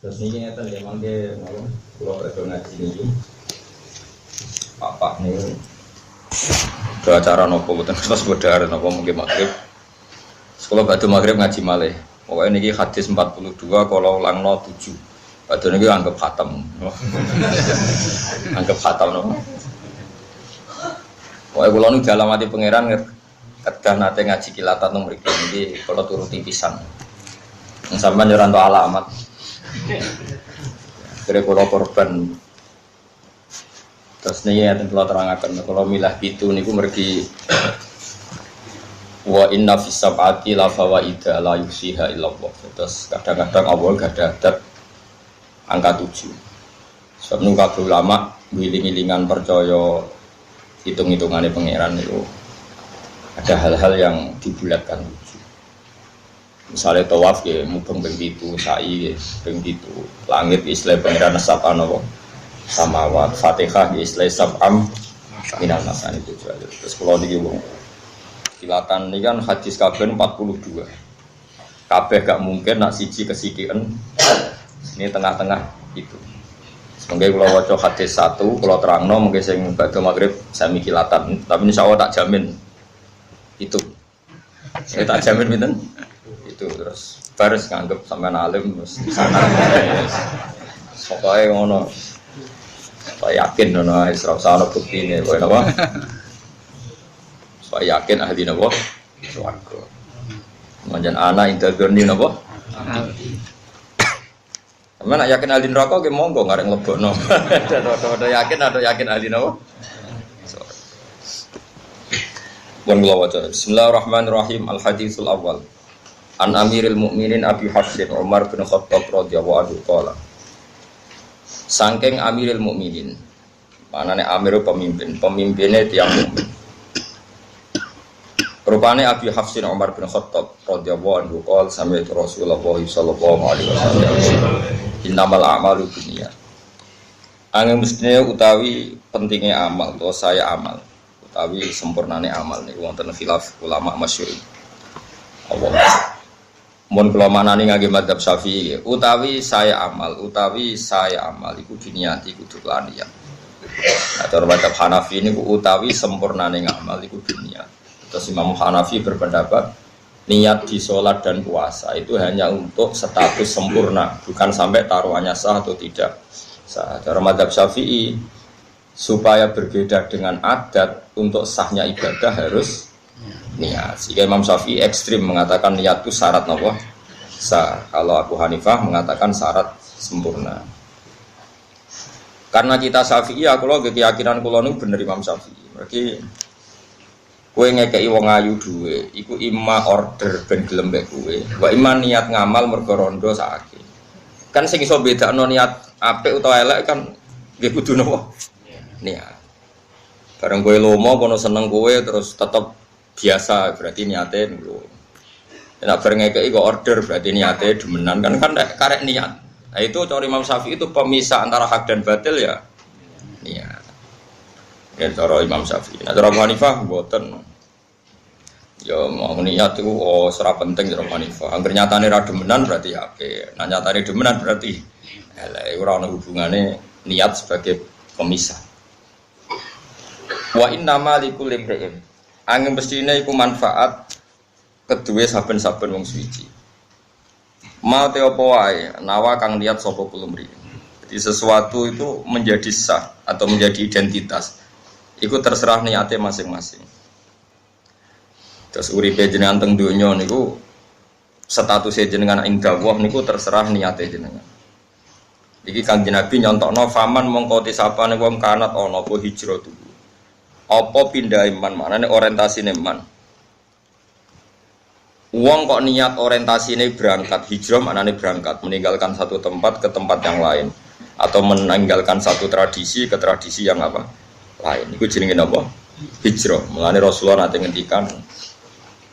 Terus ini ngeten ya mangke napa kula badhe ngaji niki. Apa nih? Ke acara nopo mboten terus bodhar napa mungkin magrib. Sekolah badhe magrib ngaji malih. Pokoke niki hadis 42 kala ulangno 7. Badhe niki anggap khatam. Anggap khatam napa? Pokoke kula nu dalamati pangeran kedah nate ngaji kilatan teng mriki niki kula turuti pisan. Sampeyan yo ora entuk alamat. Kira kula korban. Terus niki enten kula terangaken kula milah pitu niku mergi wa inna fis sab'ati la fawaida la yusiha illallah. Terus kadang-kadang awal gak ada adat angka 7. Sebab niku kabeh ulama wiling-wilingan percaya hitung-hitungane pangeran niku ada hal-hal yang dibulatkan 7. Misalnya tawaf ya mubeng ping 7, sa'i ping 7, langit istilah pangeran sab'an apa samawat, Fatihah istilah sab'am minan nasan itu juga. Terus kalau niki wong kilatan niki kan hadis kabeh 42. Kabeh gak mungkin nak siji kesikian. Ini tengah-tengah itu. Semoga kalau waca hadis 1 kalau terangno mungkin sing badhe magrib sami kilatan, tapi insyaallah tak jamin itu. Saya tak jamin pinten? Itu terus baris nganggep sampean alim terus di sana. Pokoke ngono. Saya yakin ngono wis ora usah ana buktine kowe napa. Saya yakin ahli napa swarga. Manjan ana intagoni napa? Sampeyan yakin ahli neraka ge monggo ngarep mlebokno. Ada yakin ahli napa? Bismillahirrahmanirrahim. Al-haditsul awal. An Amiril Mukminin Abi Hafsin Umar bin Khattab radhiyallahu anhu qala. Saking Amiril Mukminin. Manane Amir pemimpinnya tiyang mukmin. Rupane Abi Hafsin Umar bin Khattab radhiyallahu anhu qala sami'tu Rasulullah sallallahu alaihi wasallam innamal a'malu binniyat. Angin mestine utawi pentingnya amal utawa saya amal utawi sempurnane amal niku wonten khilaf ulama masyhur. Allah mun kula manani ngangge madzhab Syafi'i utawi saya amal iku diniati kudu laniat. Atau madzhab Hanafi niku utawi sempurnane ngamal iku diniat. Terus Imam Hanafi berpendapat niat di sholat dan puasa itu hanya untuk status sempurna, bukan sampai taruhannya sah atau tidak sah. Cara madzhab Syafi'i supaya berbeda dengan adat untuk sahnya ibadah harus niat. Sehingga Imam Syafi'i ekstrim mengatakan niat itu syarat napa? Sah. Kalau Abu Hanifah mengatakan syarat sempurna. Karena kita Syafi'i, aku lo keyakinan kula niku bener Imam Syafi'i. Berarti kowe ngekeki wong ayu duwe, iku imma order ben gelem mbek kowe. Wa imma niat ngamal mergo rondo sakake. Kan sing iso bedakno niat apik utawa elek kan nggih kudu napa? Niat. Bareng kowe lomo kono seneng kowe terus tetep biasa berarti niate niku. Nek bareng ngekeki kok order berarti niate demenan kan karek niat. Nah itu cara Imam Syafi'i itu pemisah antara hak dan batil ya. Niat. Ya cara Imam Syafi'i. Nah cara Abu Hanifah mboten. Ya mau niat itu ora penting cara Abu Hanifah. Angger nyatane ra demenan berarti apik. Nah nyatane demenan berarti elek ora ana hubungane niat sebagai pemisah. Wa innama likulli imri'in. Angin mestine iku manfaat kedue saben-saben wong suci. Mau te apa wae nawa kang niat sapa kulumri. Jadi sesuatu itu menjadi sah atau menjadi identitas. Iku terserah niate masing-masing. Terus uripe jenengan teng donya niku statusé jenengan ing dawuh niku terserah niate jenengan. Iki Kanjeng Nabi nyontokno faman mongko tisapane wong kanat ana apa hijrah tuh. Apa pindah iman manane orientasine iman. Wong kok niat orientasine berangkat hijrah manane berangkat meninggalkan satu tempat ke tempat yang lain atau meninggalkan satu tradisi ke tradisi yang apa? Lain. Iku jenenge napa? Hijrah. Mulane Rasulullah nate ngendikan,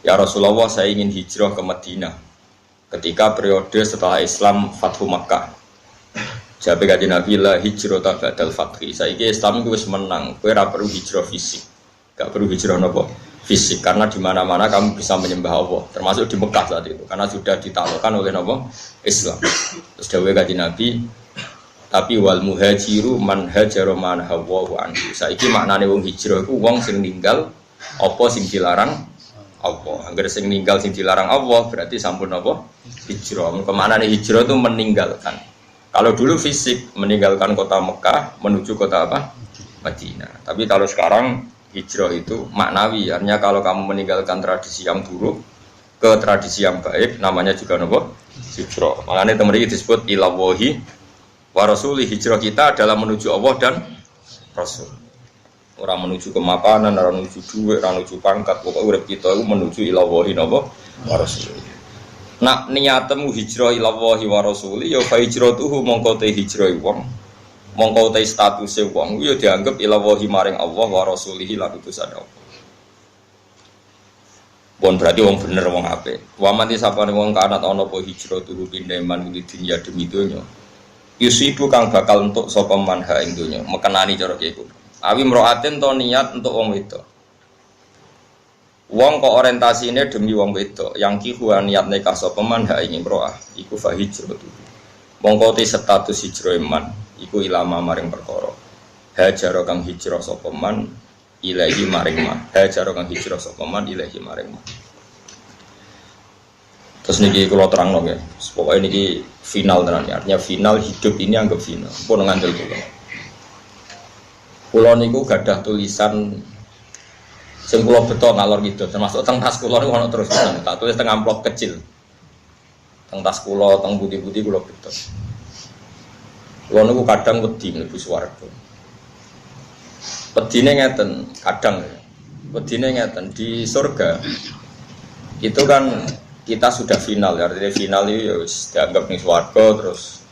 "Ya Rasulullah, saya ingin hijrah ke Madinah." Ketika periode setelah Islam Fathu Makkah. Jabe kanjeng Nabi la hijrah ta ba'dal fathi. Saiki Islam iku wis menang, kowe ora perlu hijrah fisik. Gak perlu hijrah napa? fisik karena di mana-mana kamu bisa menyembah Allah, termasuk di Mekah saat itu karena sudah ditaklukkan oleh Islam. Terus dawuh Kanjeng Nabi, tapi wal muhajiru man hajara man hawa anhu. Saiki maknane wong hijrah iku wong sing ninggal apa sing dilarang Allah. Angger sing ninggal sing dilarang Allah berarti sampun apa? Hijrah. Kemanane hijrah itu meninggalkan. Kalau dulu fisik meninggalkan kota Mekah menuju kota apa? Madinah. Tapi kalau sekarang hijrah itu maknawi. Artinya kalau kamu meninggalkan tradisi yang buruk ke tradisi yang baik, namanya juga apa? Hijrah. Makanya teman ini disebut ilawahi wa rasuli. Hijrah kita adalah menuju Allah dan Rasul. Orang menuju kemapanan, orang menuju duit, orang menuju pangkat. Pokoknya urip kita itu menuju ilawahi wa rasuli. Nak niatmu hijrah ilallahi wa rasuli ya fa hijratuhu mongko te hijrah wong mongko te statuse wong ya dianggap ilallahi maring Allah wa rasulihi lan utusan Allah. Bon berarti wong bener wong apik. Wa man sapane wong kanat ana apa hijratuhu pindeman di dunya demi donya. Yusibu kang bakal entuk sapa man ha ing donya. Mekenani cara kiku. Awi mroaten to niat untuk wong wedok. Wong kok orientasine demi wong wedok, yang kihuan niat nikah sapa man ha ing imroah, iku fa hijratu. Mongko te status hijrah man, iku ilama maring perkara. Hajaro kang hijrah sapa man ilahi maring man. Hajaro kang hijrah sapa man ilahi maring man. Terus niki kula terangno nggih. Pokoke niki final tenan, artinya final hidup ini anggap final. Pun ngandel kula. Kula niku gadah tulisan sing kula beto ngalor gitu, termasuk teng tas kula niku ana terus tenan. Tak tulis teng amplop kecil. Teng tas kula, teng putih-putih kula beto. Kula niku kadang wedi mlebu swarga. Wedine ngeten, kadang wedine ngeten di surga. Itu kan kita sudah final, artinya final itu ya wis dianggap ning swarga terus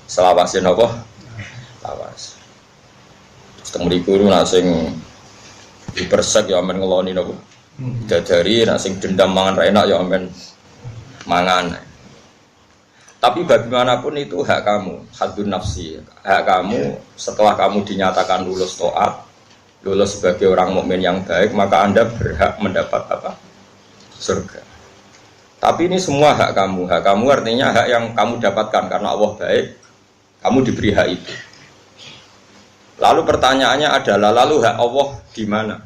selawase napa? Lawas. Terus teng mriku nak sing dipersek ya amen ngeloni nopo. Dadari nak sing dendam mangan ra enak ya amen mangan. Tapi bagaimanapun itu hak kamu, hadun nafsi. Hak kamu setelah kamu dinyatakan lulus taat, lulus sebagai orang mukmin yang baik, maka Anda berhak mendapat apa? Surga. Tapi ini semua hak kamu. Hak kamu artinya hak yang kamu dapatkan karena Allah baik, kamu diberi hak itu. Lalu pertanyaannya adalah, lalu hak Allah di mana?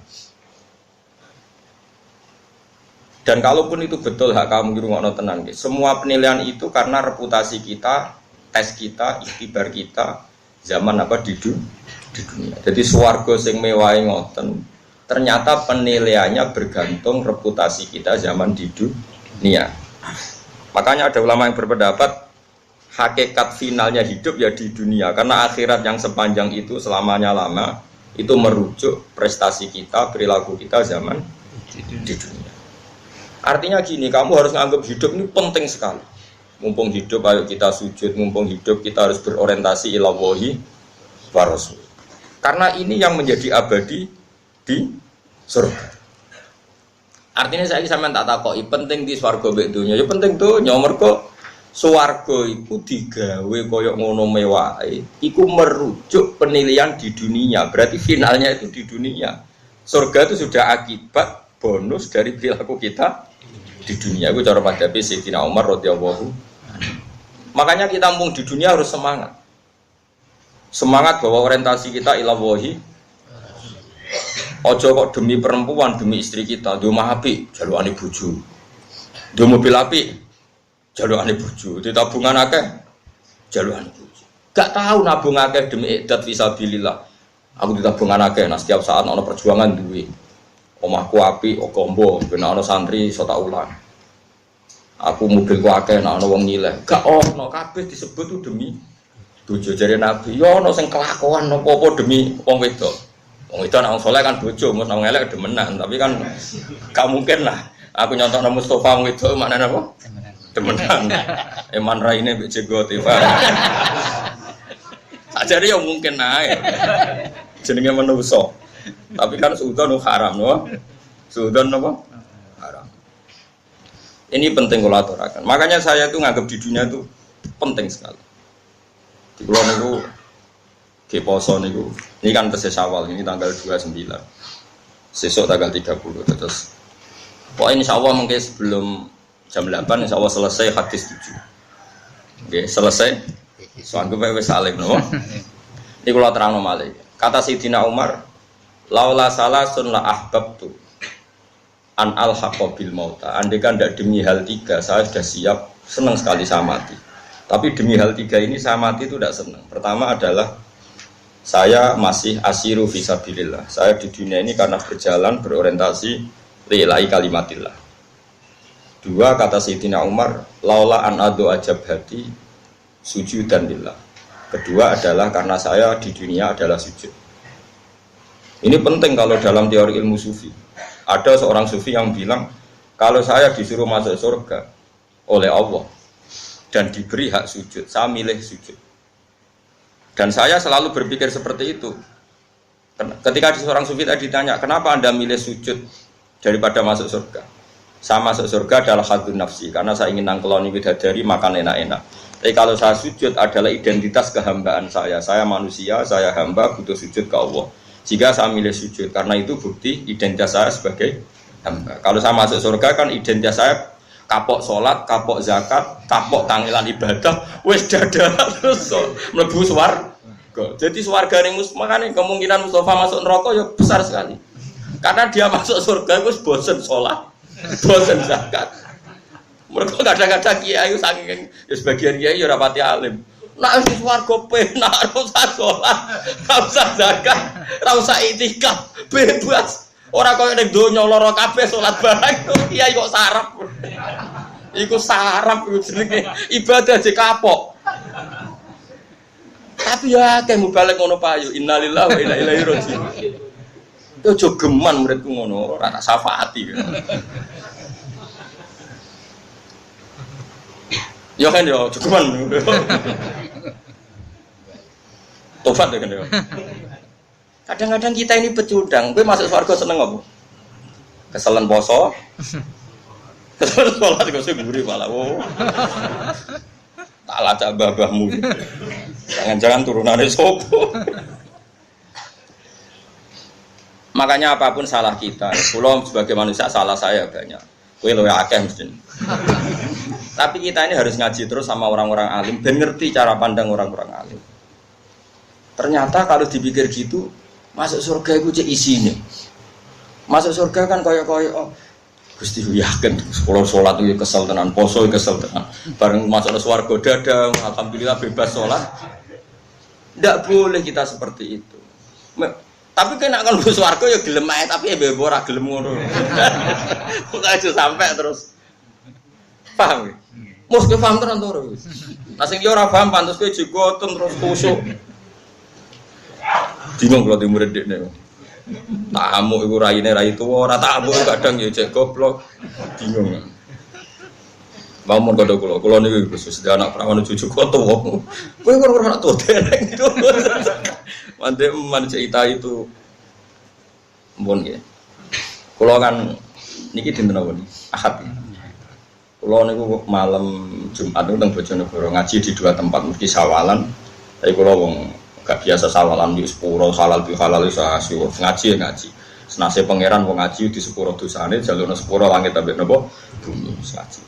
Dan kalaupun itu betul hak kamu ngrungokno tenan nggih. Semua penilaian itu karena reputasi kita, tes kita, ikhtibar kita zaman apa di dunia. Jadi swarga sing mewahe ngoten, ternyata penilaiannya bergantung reputasi kita zaman di dunia. Makanya ada ulama yang berpendapat hakikat finalnya hidup ya di dunia, karena akhirat yang sepanjang itu selamanya lama itu merujuk prestasi kita, perilaku kita zaman di dunia. Artinya gini, kamu harus menganggap hidup ini penting sekali. Mumpung hidup ayo kita sujud, mumpung hidup kita harus berorientasi ilallahi wa rasul. Karena ini yang menjadi abadi di surga. Artinya saya sampean tak takoki penting di swarga mek donya. Ya penting donya mergo swarga iku digawe kaya ngono mewahe, iku merujuk penilaian di dunia. Berarti finalnya itu di dunia. Surga itu sudah akibat bonus dari perilaku kita di dunia. Itu cara madhabi Sayyidina Umar radhiyallahu. Makanya kita mumpung di dunia harus semangat. Semangat bahwa orientasi kita ilallahi. Ojo kok demi perempuan, demi istri kita, di omah apik jalukane bojo. Di mobil apik jalukane bojo, di tabungan akeh jalukane bojo. Gak tahu nabung akeh demi idat fisabilillah. Aku di tabungan akeh, nah setiap saat ana perjuangan duwe. Omahku apik, okombo, ben ana santri iso tak ulang. Aku mobilku akeh, ana wong nyileh. Gak ono kabeh disebut tuh demi bojo jare Nabi. Yo ono sing kelakuan apa-apa demi wong wedok. Wong wedok nang saleh kan bojo, mesti nang elek demenan, tapi kan gak mungkin lah. Aku nyontokno Mustofa wong wedok maknane apa? Demenan. Eman raine mbek jegote. Ajare yo mungkin ae. Jenenge manusa. Tapi kan suudzon haram, no? Suudzon apa? Haram. Ini penting kalau aturakan. Makanya saya tuh nganggap di dunia itu penting sekali. Di pulau niku, di poso niku, ini kan tesis awal, ini tanggal 29. Sesuk tanggal 30 terus. Pokoknya insya Allah mungkin sebelum jam 8 insya Allah selesai hadis 7. Oke, selesai. Soalnya gue wis salim no. Ini kalau terang malih. Kata Sayyidina Umar, laula salasun la ahbabtu an al-haqqa bil mauta. Andai kan tidak demi hal 3, saya sudah siap, senang sekali saya mati. Tapi demi hal 3 ini saya mati itu tidak senang. Pertama adalah saya masih asiru fisabilillah. Saya di dunia ini karena berjalan berorientasi lillahi kalimatillah. 2 kata Sayyidina Umar, laula an adu ajab hati sujudan lillah. Kedua adalah karena saya di dunia adalah sujud. Ini penting kalau dalam teori ilmu sufi. Ada seorang sufi yang bilang, kalau saya disuruh masuk surga oleh Allah dan diberi hak sujud, saya milih sujud. Dan saya selalu berpikir seperti itu. Ketika seorang sufi tadi ditanya, kenapa Anda milih sujud daripada masuk surga? Saya masuk surga adalah hadun nafsi, karena saya ingin nangkeloni bidadari, makan enak-enak. Tapi kalau saya sujud adalah identitas kehambaan saya. Saya manusia, saya hamba, butuh sujud ke Allah. Jika saya milih sujud, karena itu bukti identitas saya sebagai hamba. Kalau saya masuk surga kan identitas saya kapok sholat, kapok zakat, kapok tangilan ibadah, wes dada terus mlebu swarga. Jadi swarga ning makane kemungkinan Mustafa masuk neraka ya besar sekali. Karena dia masuk surga wis bosen sholat, bosen zakat. Mereka kadang-kadang kiai saking ya sebagian kiai ya ora pati alim. Nek wis swarga penak ora usah sholat, ora usah zakat, ora usah itikaf, bebas. Ora koyo ning donya lara kabeh salat bareng kiai kok sarap. Iku sarap iku jenenge ibadah aja kapok. Tapi ya akeh mubalek ngono payu. Innalillahi wa inna ilaihi raji'un. Yo aja geman muridku ngono, ora tak syafaati. Yo kan yo aja geman. Tobat ya kan yo. Kadang-kadang kita ini pecundang, gue masuk surga seneng apa? Keselen poso, keselen sholat gue semburi malah, tak lacak babahmu, jangan-jangan turunannya sopo. Makanya apapun salah kita, pulau sebagai manusia salah saya banyak, gue lo akeh mesti. Tapi kita ini harus ngaji terus sama orang-orang alim, ben ngerti cara pandang orang-orang alim. Ternyata kalau dipikir gitu, masuk surga itu cek isinya. Masuk surga kan koyo-koyo oh, Gusti yakin sekolah sholat itu kesel tenan, poso kesel tenan. Bareng masuk surga dada, alhamdulillah bebas sholat. Tidak boleh kita seperti itu. Tapi kena kan bus surga ya gelem ae tapi ya bebo ora gelem ngono. Kok aja sampai terus. Paham? Mus ke paham tenan to. Nah sing yo ora paham pantes kowe jigoten terus kusuk. Bingung kalau di murid dek nih, tamu ibu raine rai tua, rata abu kadang ya cek goblok, bingung. Bangun kalau nih khusus dia anak perawan cucu kotor, gue orang tua dereng itu, mantep cerita itu, bon ya. Kalau kan niki dinten apa nih, Ahad. Kalau nih malam Jumat itu tentang Bojonegoro ngaji di 2 tempat, mesti Sawalan, tapi kalau wong gak biasa sawalan di sepuro halal bi halal iso asyur ngaji ngaji senase pangeran wong ngaji di sepuro dosane jalurna sepuro langit ambek napa bumi ngaji.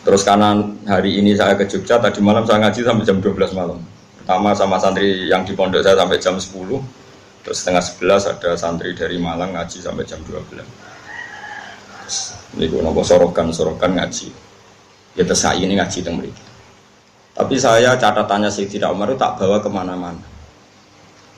Terus kanan hari ini saya ke Jogja, tadi malam saya ngaji sampai jam 12 malam. Pertama sama santri yang di pondok saya sampai jam 10. Terus setengah 11 ada santri dari Malang ngaji sampai jam 12. Ini gue napa sorokan ngaji. Ya tesai ini ngaji teng mriki. Tapi saya catatannya Sayyidina Umar itu tak bawa kemana-mana.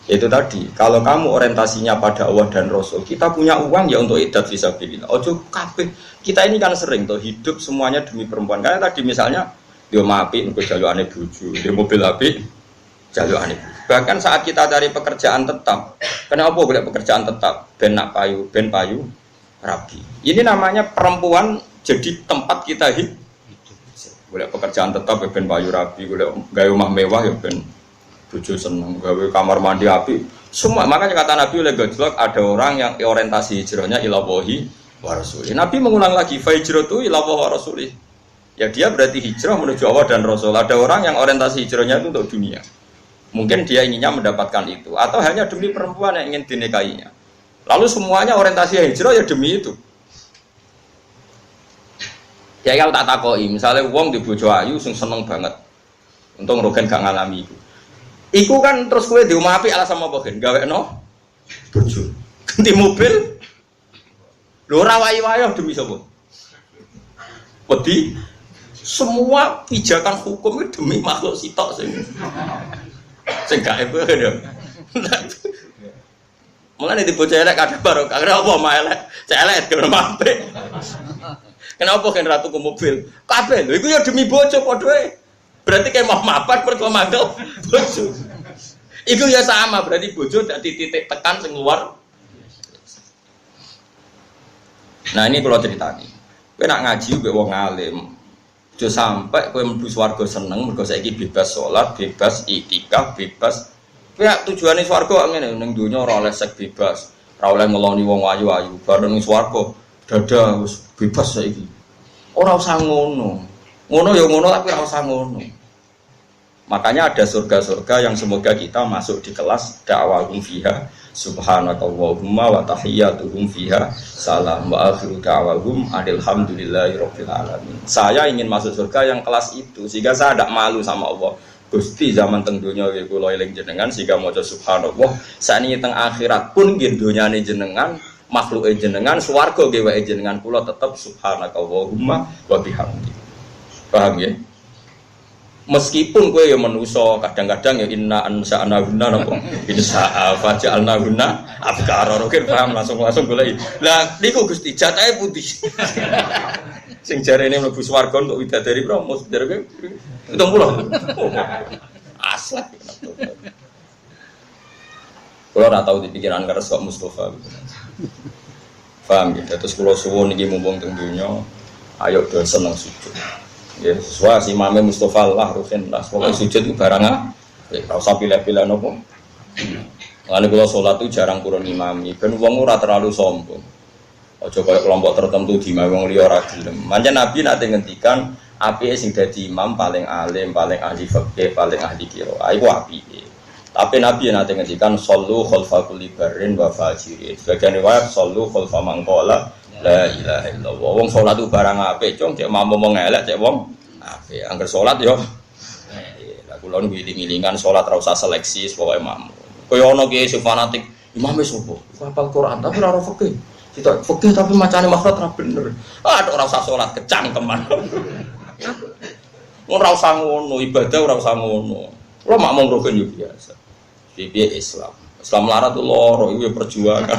Itu tadi, kalau kamu orientasinya pada Allah dan Rasul, kita punya uang ya untuk idat fisabilillah. Ojo kabeh. Kita ini kan sering tuh hidup semuanya demi perempuan. Karena tadi misalnya dia mapi untuk jalukane bojo, dia mobil api jalukane. Bahkan saat kita cari pekerjaan tetap, kenapa boleh pekerjaan tetap? Ben payu rapi. Ini namanya perempuan jadi tempat kita hidup. Boleh pekerjaan tetap ya ben payu rapi, boleh gawe omah mewah ya ben bojo seneng, gawe kamar mandi api. Semua makanya kata Nabi oleh gojlok ada orang yang orientasi hijrahnya ila wahi wa rasulih. Nabi mengulang lagi fa hijratu ila wahi wa rasulih. Ya dia berarti hijrah menuju Allah dan Rasul. Ada orang yang orientasi hijrahnya itu untuk dunia. Mungkin dia inginnya mendapatkan itu atau hanya demi perempuan yang ingin dinikahinya. Lalu semuanya orientasi hijrah ya demi itu. Ya kalau tak takoi, misalnya wong di bojo ayu sing seneng banget. Untung Rogen gak ngalami itu. Iku kan terus kowe diumapi alasan apa gen? Gawekno bojo. Ganti mobil. Lho ora wayu-wayu demi sapa? Wedi semua pijakan hukum itu demi makhluk sitok sing gak ebe ya. Mulane di bocah elek kadang barokah. Kenapa mah elek? Cek elek kena mampir. Kenapa kan ratu ke mobil? Kabeh lho iku ya demi bojo padha ae. Berarti kayak mau mapan mergo mangkel bojo. Iku ya sama berarti bojo dadi titik tekan sing luar. Nah ini kalau ceritani, kowe nak ngaji mbek wong alim, aja sampai kowe mlebu swarga seneng mergo saiki bebas salat, bebas iktikaf, bebas. Kowe tujuane swarga ngene ning donya ora oleh sek bebas, ora oleh ngeloni wong ayu-ayu, bareng ning swarga dada wis bebas saiki. Ora usah ngono. Ngono ya ngono tapi ora usah ngono. Makanya ada surga-surga yang semoga kita masuk di kelas da'wahum fiha subhanakallahumma wa tahiyyatuhum fiha salam wa akhiru da'wahum alhamdulillahirabbil alamin. Saya ingin masuk surga yang kelas itu sehingga saya tidak malu sama Allah. Gusti zaman teng donya kula eling jenengan sehingga maca subhanallah sakniki teng akhirat pun nggih donyane jenengan makhluke jenengan swarga nggih wae jenengan kula tetep subhanakallahumma wa bihamdi. Paham ya? Meskipun kowe ya manusa kadang-kadang ya inna ansa'na guna napa insa'a faja'alna guna abkara rokin paham langsung goleki. Lah niku Gusti jatahe putih. Sing jarene mlebu swarga untuk widadari promo jarene 70. Aslak. Kalau ora tau di pikiran keres kok Mustafa. Paham ya? Terus kula suwun iki mumpung teng donya ayo do seneng sujud. Ya, sesuai si Imam Mustafa lah rutin lah. Pokoknya sujud itu barang ora usah pilih-pilih nopo. Lalu kalau sholat itu jarang kurang imami. Ben wong ora terlalu sombong. Aja kaya kelompok tertentu di wong liya ora gelem. Pancen Nabi nate ngendikan apike sing dadi imam paling alim, paling ahli fikih, paling ahli qiraah. Iku apike. Tapi Nabi nate ngendikan sallu khalfa kulli barrin wa fajirin. Sebagian riwayat sallu khalfa man qala la ilaha illallah. Wong salat itu barang apik, cung cek mampu wong elek cek wong apik. Angger salat yo. Lah kula nu ngiling-ngilingan salat ra usah seleksi pokoke mampu. Kaya ana kiye sing fanatik, imame sapa? Iku hafal Quran tapi ora fikih. Sitok fikih tapi macane makhraj ra bener. Ah ora usah salat kecangkeman. Ora usah ngono, ibadah ora usah ngono. Kula makmum rukun yo biasa. Piye Islam. Islam larat tuh loro iku perjuangan.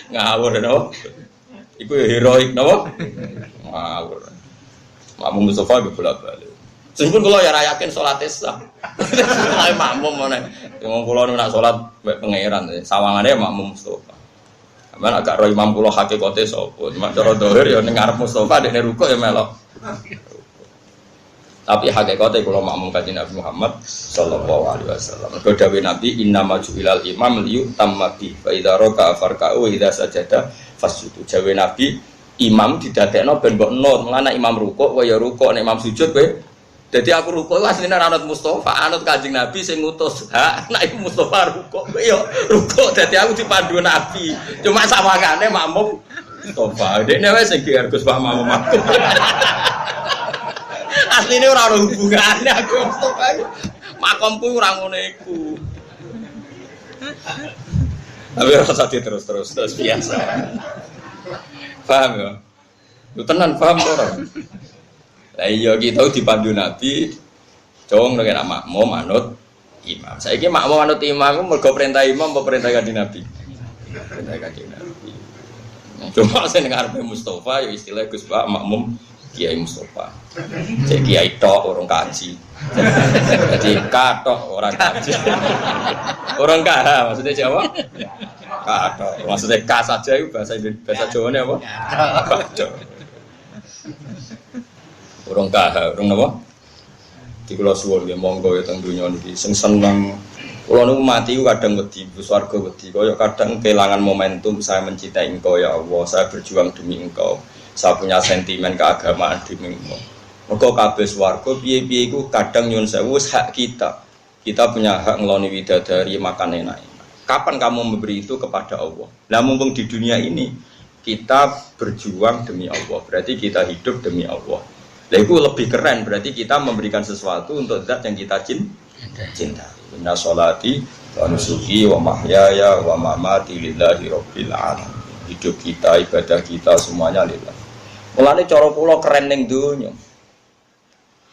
Ngawur no, iku heroik no, ngawur. Makmum Mustafa iku bolak-balik. Singkun kalau ya yakin sholat sah. Saya makmum mana? Yang kalau nak sholat pangeran, sawangannya makmum Mustafa. Mana agak roh imam pulau hakikate sopo. Cuma cara dohir ya nengar Mustafa dek nerukuk ya melok. Tapi hakikatnya kalau makmum kajian Nabi Muhammad Sallallahu Alaihi Wasallam. Kedawi Nabi Inna maju ilal imam liu tamati. Faidah roka farkau idah sajada fasudu. Jawi Nabi imam didadekno ben mbok nur. Mulane imam rukuk kaya rukuk, nek imam sujud kowe. Jadi aku rukuk asline anut Mustafa, anut Kanjeng Nabi sing ngutus. Ha, nek iku Mustafa rukuk, yo rukuk dadi aku dipandu Nabi. Cuma sawangane makmum Mustafa. Dekne wis sing Gus Pak makmum aku. Asline ora ono hubungane aku Mustafa. Makomku ora ngono iku. Tapi rasa terus biasa. Paham ya? Lu tenan paham ora? Lah iya kita dipandu Nabi, cong nek makmum manut imam. Saiki makmum manut imam mergo perintah imam apa perintah Kanjeng Nabi? Perintah Kanjeng Nabi. Cuma sing ngarepe Mustafa ya istilah Gus Pak makmum Kiai Mustafa. Cek kiai tok orang kaji. Jadi katok orang kaji. Orang kah maksudnya Jawa? Katok. Maksudnya ka saja itu bahasa Jawane apa? Katok. Orang kah, orang apa? Di kula suwun nggih monggo ya teng donya niki sing seneng. Kula niku mati kadang wedi, swarga wedi. Kaya kadang kehilangan momentum saya mencintai Engkau ya Allah, saya berjuang demi Engkau. Saya punya sentimen keagamaan demi Engkau. Mergo kabeh swarga piye-piye iku kadang nyuwun sewu hak kita. Kita punya hak ngeloni widadari makan enak. Kapan kamu memberi itu kepada Allah? Nah mumpung di dunia ini kita berjuang demi Allah, berarti kita hidup demi Allah. Nah itu lebih keren, berarti kita memberikan sesuatu untuk zat yang kita cinta. Inna sholati wa nusuki wa mahyaya wa mamati lillahi rabbil alamin. Hidup kita, ibadah kita semuanya lillah. Mulane cara kula keren ning donya.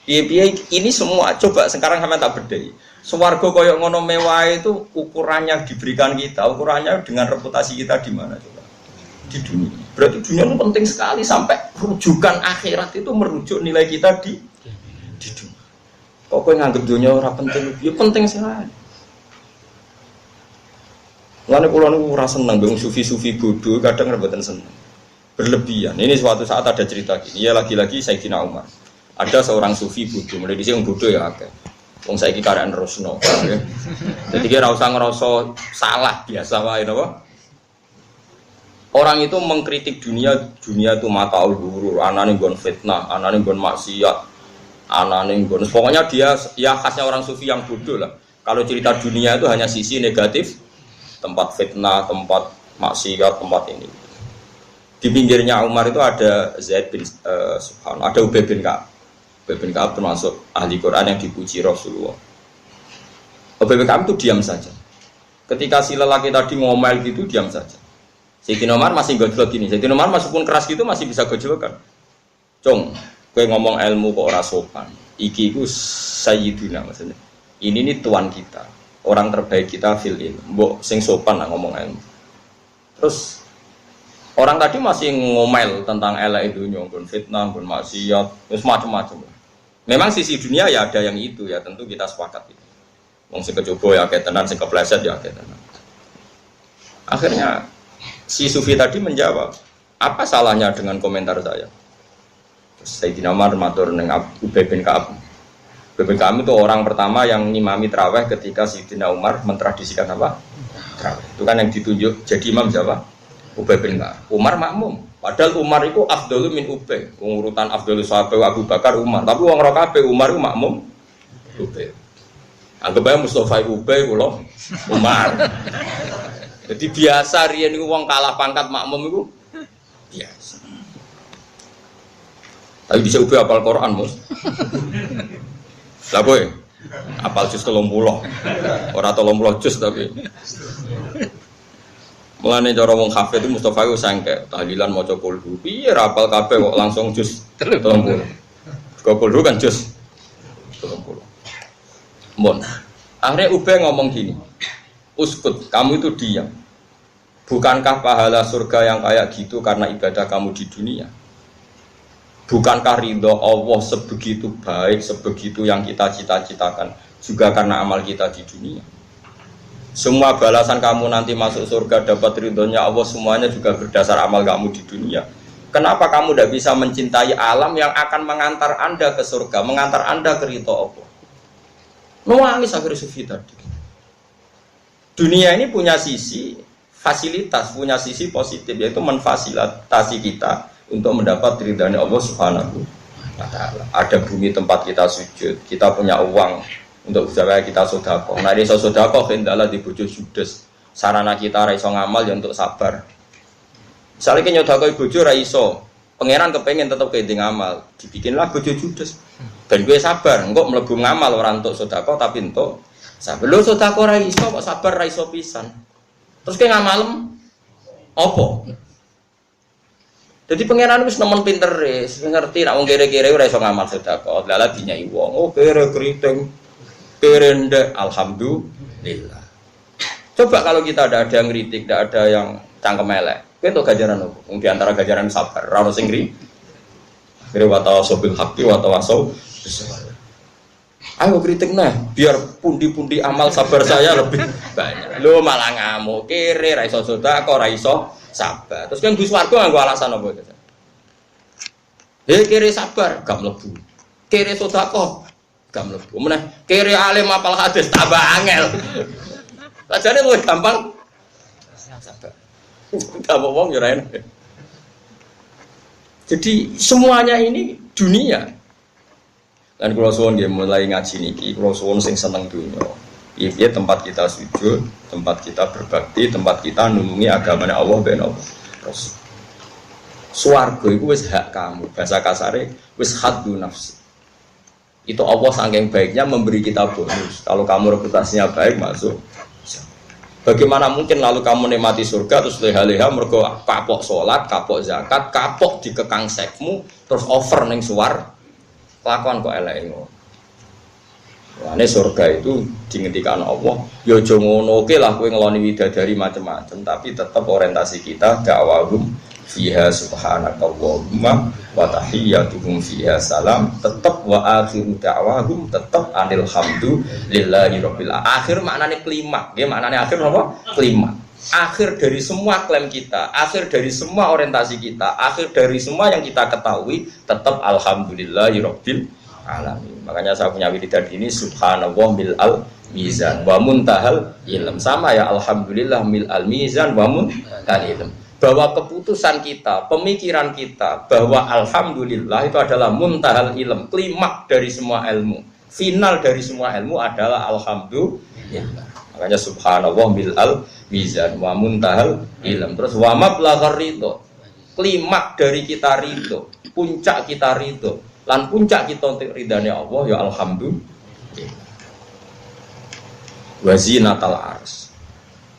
Piye-piye ini semua coba sekarang sampean tak bedhei. Swarga koyo ngono mewah itu ukurannya diberikan kita, ukurannya dengan reputasi kita di mana coba? Di dunia. Berarti dunia itu penting sekali sampai rujukan akhirat itu merujuk nilai kita di dunia. Kok kowe nganggep dunia ora penting? Ya penting sekali. Mulane kula niku ora seneng mbek sufi-sufi bodoh, kadang rebutan seneng. Berlebihan. Ini suatu saat ada cerita gini. Ya lagi-lagi Sayyidina Umar. Ada seorang sufi bodoh, mulai di sini bodoh ya akeh. Wong saiki karek nerusno. Jadi kira usah ngerasa salah biasa wae napa? Orang itu mengkritik dunia itu mataul ghurur, anane nggon fitnah, anane nggon maksiat, anane nggon. Pokoknya dia ya khasnya orang sufi yang bodoh lah. Kalau cerita dunia itu hanya sisi negatif, tempat fitnah, tempat maksiat, tempat ini. Di pinggirnya Umar itu ada Zaid bin ada Ubay bin Ka'ab. Ubay bin Ka'ab termasuk ahli Quran yang dipuji Rasulullah. Ubay bin Ka'ab itu diam saja. Ketika si lelaki tadi ngomel gitu diam saja. Sayyidina Umar masih gojlok gini. Sayyidina Umar meskipun keras gitu masih bisa gojlokan. Cong, kowe ngomong ilmu kok ora sopan. Iki iku sayyidina maksudnya. Ini nih tuan kita, orang terbaik kita fil ilmu. Mbok sing sopan lah ngomong ilmu. Terus orang tadi masih ngomel tentang elek dunya, nggon fitnah, nggon maksiat, terus macam-macam. Memang sisi dunia ya ada yang itu ya, tentu kita sepakat itu. Wong sing kecoba ya akeh tenan, sing kepleset ya akeh tenan. Akhirnya si sufi tadi menjawab, apa salahnya dengan komentar saya? Sayyidina Umar matur ning Ubay bin Ka'ab. Ubay bin Ka'ab itu orang pertama yang ngimami tarawih ketika Sayyidina Umar mentradisikan apa? Tarawih. Itu kan yang ditunjuk jadi imam siapa? Ubay bin Ka'ab. Umar makmum. Padahal Umar itu afdalu min Ubay. Urutan afdalu sahabat Abu Bakar Umar. Tapi wong ora kabeh Umar itu makmum Ubay. Anggap ae Mustofa Ubay kula Umar. Jadi biasa riyen niku wong kalah pangkat makmum iku biasa. Tapi bisa Ubay hafal Quran, Mus. Lah kowe hafal juz 30. Ora 30 juz tapi. Mulane cara wong hafid itu Mustofa iku sangke tahlilan maca kulhu. Piye ra hafal kabeh kok langsung juz 30. Kulhu kan juz 30. Mon. Akhirnya Ubay ngomong gini. Uskut, kamu itu diam. Bukankah pahala surga yang kayak gitu karena ibadah kamu di dunia? Bukankah ridho Allah sebegitu baik, sebegitu yang kita cita-citakan juga karena amal kita di dunia? Semua balasan kamu nanti masuk surga dapat ridhonya Allah semuanya juga berdasar amal kamu di dunia. Kenapa kamu tidak bisa mencintai alam yang akan mengantar anda ke surga, mengantar anda ke ridho Allah? Nangis akhirnya sufi tadi. Dunia ini punya sisi fasilitas, punya sisi positif, yaitu memfasilitasi kita untuk mendapat ridhonya Allah Subhanahu wa Ta'ala. Ada bumi tempat kita sujud, kita punya uang untuk supaya kita sedekah. Nah, iso sedekah hendalah di bojo judes. Sarana kita ra iso ngamal ya untuk sabar. Misale ki nyedekah bojo ra iso, pangeran kepengin tetep kene ngamal, dibikinlah bojo judes. Ben kowe sabar, engko mlebu ngamal ora untuk sedekah tapi untuk sabar. Lho sedekah ra iso kok sabar ra iso pisan. Terus kowe ngamalem apa? Jadi pangeran wis nemen pinter wis ngerti nek wong kere-kere ora iso ngamal sedekah. Lha dinyai wong, oh kere kriting. Kerenda, alhamdulillah. Coba kalau kita ada yang ngeritik, tidak ada yang cangkem elek, itu gajaran apa? Di antara gajaran sabar, rano singri, kira watawaso bil haqqi watawaso bisabr. Ayo kritik nah, biar pundi-pundi amal sabar saya lebih banyak. Lo malah ngamuk, kiri raiso sedekah, raiso sabar. Terus kan Gus Wargo nganggo alasan apa itu? Kiri sabar, gak mlebu. Kiri sedekah gak mlebu. Meneh kiri alim apal hadis tambah angel. Sajane luwih gampang. Sabar. Tambah wong yo ora enak. Jadi semuanya ini dunia. Dan kula suwun nggih mulai ngaji niki, kula suwun sing seneng dunya. Iya tempat kita sujud, tempat kita berbakti, tempat kita nulungi agamanya Allah ben Allah. Terus swarga itu wis hak kamu, bahasa kasare wis haddu nafsi. Itu Allah saking baiknya memberi kita bonus. Kalau kamu reputasinya baik masuk. Bagaimana mungkin lalu kamu nikmati surga terus leha-leha mergo kapok salat, kapok zakat, kapok dikekang sekmu, terus over ning suwar. Kelakuan kok elek ngono. Ini surga itu dingendikan Allah. Ya aja ngono oke lah kowe ngeloni widadari macam-macam, tapi tetap orientasi kita dakwahum fiha subhanakallahumma wa tahiyyatuhum fiha salam, tetap wa akhiru da'wahum tetap anil hamdulillahi rabbil alamin. Akhir maknanya klimaks, nggih maknane akhir apa? Klimaks. Akhir dari semua klaim kita, akhir dari semua orientasi kita, akhir dari semua yang kita ketahui tetap alhamdulillahi rabbil alamin. Makanya saya punya wiridan ini subhanallah mil'al mizan wa muntahal ilm. Sama ya alhamdulillah mil'al mizan wa muntahal ilm. Bahwa keputusan kita, pemikiran kita bahwa alhamdulillah itu adalah muntahal ilm, klimaks dari semua ilmu, final dari semua ilmu adalah alhamdulillah. Makanya subhanallah mil'al mizan wa muntahal ilm. Terus wa mablaghar ridho, klimaks dari kita ridho, puncak kita ridho. Lan puncak kita untuk ridhane Allah ya alhamdulillah. Wazinatal ars.